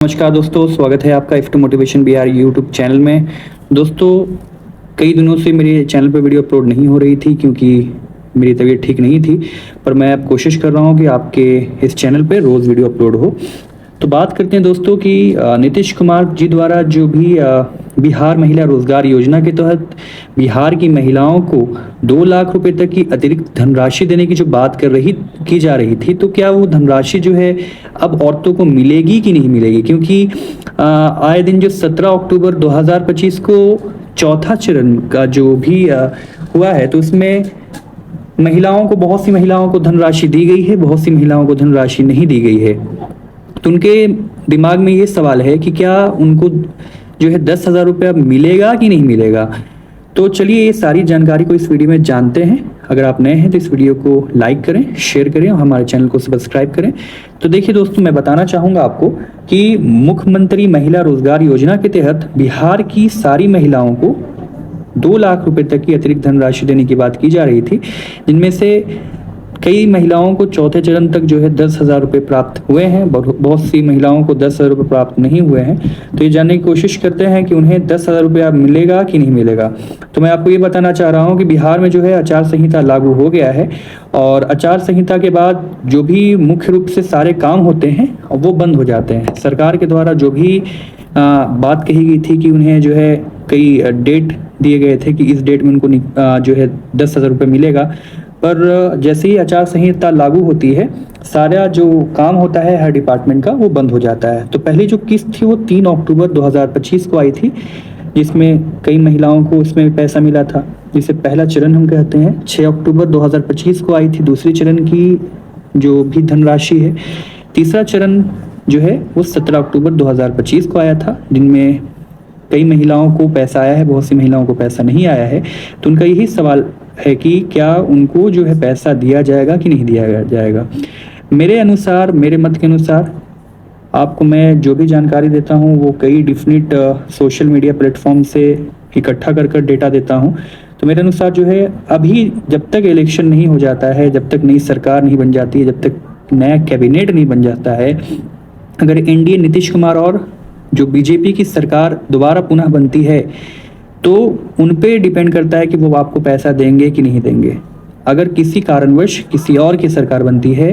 नमस्कार दोस्तों, स्वागत है आपका if two motivation Bihar YouTube channel में। दोस्तों, कई दिनों से मेरे चैनल पर वीडियो अपलोड नहीं हो रही थी क्योंकि मेरी तबीयत ठीक नहीं थी, पर मैं अब कोशिश कर रहा हूँ कि आपके इस चैनल पे रोज़ वीडियो अपलोड हो। तो बात करते हैं दोस्तों कि नीतीश कुमार जी द्वारा जो भी बिहार महिला रोजगार योजना के तहत बिहार की महिलाओं को 2 लाख रुपए तक की अतिरिक्त धनराशि देने की जो बात की जा रही थी, तो क्या वो धनराशि जो है अब औरतों को मिलेगी कि नहीं मिलेगी? क्योंकि आए दिन जो 17 अक्टूबर 2025 को चौथा चरण का जो भी हुआ है, तो उसमें महिलाओं को, बहुत सी महिलाओं को धनराशि दी गई है, बहुत सी महिलाओं को धनराशि नहीं दी गई है। तो उनके दिमाग में ये सवाल है कि क्या उनको जो है 10,000 रुपया मिलेगा कि नहीं मिलेगा। तो चलिए ये सारी जानकारी को इस वीडियो में जानते हैं। अगर आप नए हैं तो इस वीडियो को लाइक करें, शेयर करें और हमारे चैनल को सब्सक्राइब करें। तो देखिए दोस्तों, मैं बताना चाहूँगा आपको कि मुख्यमंत्री महिला रोजगार योजना के तहत बिहार की सारी महिलाओं को 2 लाख रुपए तक की अतिरिक्त धनराशि देने की बात की जा रही थी, जिनमें से कई महिलाओं को चौथे चरण तक जो है 10,000 रुपये प्राप्त हुए हैं, बहुत सी महिलाओं को 10,000 रुपये प्राप्त नहीं हुए हैं। तो ये जानने की कोशिश करते हैं कि उन्हें 10,000 रुपया मिलेगा कि नहीं मिलेगा। तो मैं आपको ये बताना चाह रहा हूँ कि बिहार में जो है आचार संहिता लागू हो गया है, और आचार संहिता के बाद जो भी मुख्य रूप से सारे काम होते हैं वो बंद हो जाते हैं। सरकार के द्वारा जो भी बात कही गई थी कि उन्हें जो है कई डेट दिए गए थे कि इस डेट में उनको जो है 10,000 रुपये मिलेगा, पर जैसे ही आचार संहिता लागू होती है, सारा जो काम होता है हर डिपार्टमेंट का वो बंद हो जाता है। तो पहली जो किस्त थी वो 3 अक्टूबर 2025 को आई थी, जिसमें कई महिलाओं को इसमें पैसा मिला था, जिसे पहला चरण हम कहते हैं। 6 अक्टूबर 2025 को आई थी दूसरी चरण की जो भी धनराशि है। तीसरा चरण जो है वो 17 अक्टूबर 2025 को आया था, जिनमें कई महिलाओं को पैसा आया है, बहुत सी महिलाओं को पैसा नहीं आया है। तो उनका यही सवाल है कि क्या उनको जो है पैसा दिया जाएगा कि नहीं दिया जाएगा। मेरे अनुसार, मेरे मत के अनुसार, आपको मैं जो भी जानकारी देता हूँ वो कई डिफरेंट सोशल मीडिया प्लेटफॉर्म से इकट्ठा कर डेटा देता हूँ। तो मेरे अनुसार जो है अभी जब तक इलेक्शन नहीं हो जाता है, जब तक नई सरकार नहीं बन जाती है, जब तक नया कैबिनेट नहीं बन जाता है, अगर एनडीए नीतीश कुमार और जो बीजेपी की सरकार दोबारा पुनः बनती है, तो उन पे डिपेंड करता है कि वो आपको पैसा देंगे कि नहीं देंगे। अगर किसी कारणवश किसी और की सरकार बनती है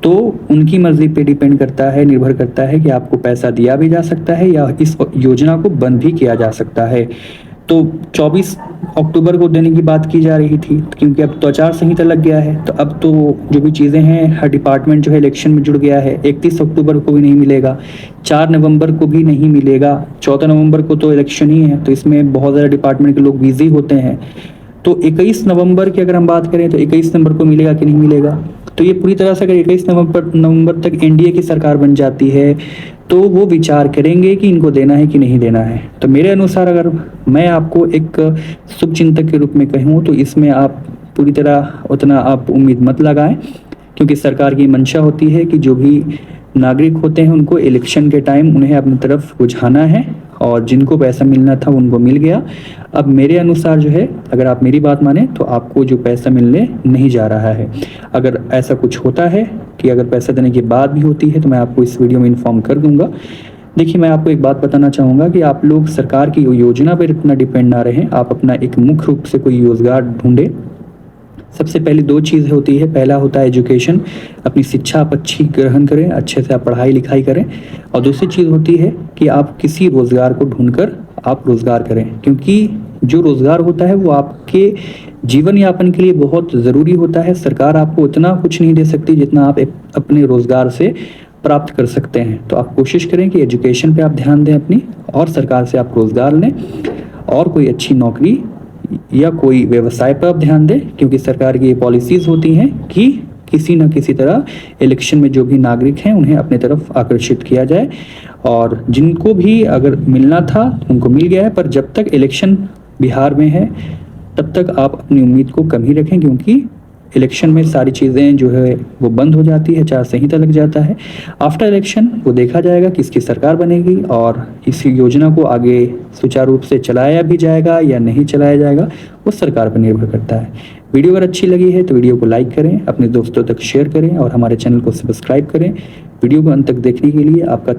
तो उनकी मर्जी पे डिपेंड करता है, निर्भर करता है कि आपको पैसा दिया भी जा सकता है या इस योजना को बंद भी किया जा सकता है। तो 24 अक्टूबर को देने की बात की जा रही थी, क्योंकि अब तो आचार संहिता लग गया है, तो अब तो जो भी चीज़ें हैं हर डिपार्टमेंट जो है इलेक्शन में जुड़ गया है। 31 अक्टूबर को भी नहीं मिलेगा, 4 नवंबर को भी नहीं मिलेगा, 14 नवंबर को तो इलेक्शन ही है, तो इसमें बहुत ज़्यादा डिपार्टमेंट के लोग बिजी होते हैं। तो 21 नवंबर की अगर हम बात करें तो 21 नवंबर को मिलेगा कि नहीं मिलेगा। तो ये पूरी तरह से अगर 21 नवंबर तक एनडीए की सरकार बन जाती है तो वो विचार करेंगे कि इनको देना है कि नहीं देना है। तो मेरे अनुसार, अगर मैं आपको एक शुभचिंतक के रूप में कहूँ, तो इसमें आप पूरी तरह उतना आप उम्मीद मत लगाएं, क्योंकि सरकार की मंशा होती है कि जो भी नागरिक होते हैं उनको इलेक्शन के टाइम उन्हें अपनी तरफ रुझाना है, और जिनको पैसा मिलना था उनको मिल गया। अब मेरे अनुसार जो है, अगर आप मेरी बात माने तो आपको जो पैसा मिलने नहीं जा रहा है। अगर ऐसा कुछ होता है कि अगर पैसा देने के बाद भी होती है तो मैं आपको इस वीडियो में इन्फॉर्म कर दूंगा। देखिए, मैं आपको एक बात बताना चाहूँगा कि आप लोग सरकार की योजना पर इतना डिपेंड ना रहें, आप अपना एक मुख्य रूप से कोई रोजगार ढूंढें। सबसे पहले 2 चीज़ होती है, पहला होता है एजुकेशन, अपनी शिक्षा आप अच्छी ग्रहण करें, अच्छे से आप पढ़ाई लिखाई करें, और दूसरी चीज़ होती है कि आप किसी रोज़गार को ढूंढकर आप रोज़गार करें, क्योंकि जो रोज़गार होता है वो आपके जीवन यापन के लिए बहुत ज़रूरी होता है। सरकार आपको उतना कुछ नहीं दे सकती जितना आप अपने रोज़गार से प्राप्त कर सकते हैं। तो आप कोशिश करें कि एजुकेशन पे आप ध्यान दें अपनी, और सरकार से आप रोज़गार लें, और कोई अच्छी नौकरी या कोई व्यवसाय पर आप ध्यान दें, क्योंकि सरकार की ये पॉलिसीज़ होती हैं कि किसी न किसी तरह इलेक्शन में जो भी नागरिक हैं उन्हें अपने तरफ आकर्षित किया जाए, और जिनको भी अगर मिलना था उनको मिल गया है। पर जब तक इलेक्शन बिहार में है तब तक आप अपनी उम्मीद को कम ही रखें, क्योंकि इलेक्शन में सारी चीज़ें जो है वो बंद हो जाती है, आचार संहिता लग जाता है। आफ्टर इलेक्शन वो देखा जाएगा किसकी सरकार बनेगी, और इस योजना को आगे सुचारू रूप से चलाया भी जाएगा या नहीं चलाया जाएगा, वो सरकार पर निर्भर करता है। वीडियो अगर अच्छी लगी है तो वीडियो को लाइक करें, अपने दोस्तों तक शेयर करें, और हमारे चैनल को सब्सक्राइब करें। वीडियो को अंत तक देखने के लिए आपका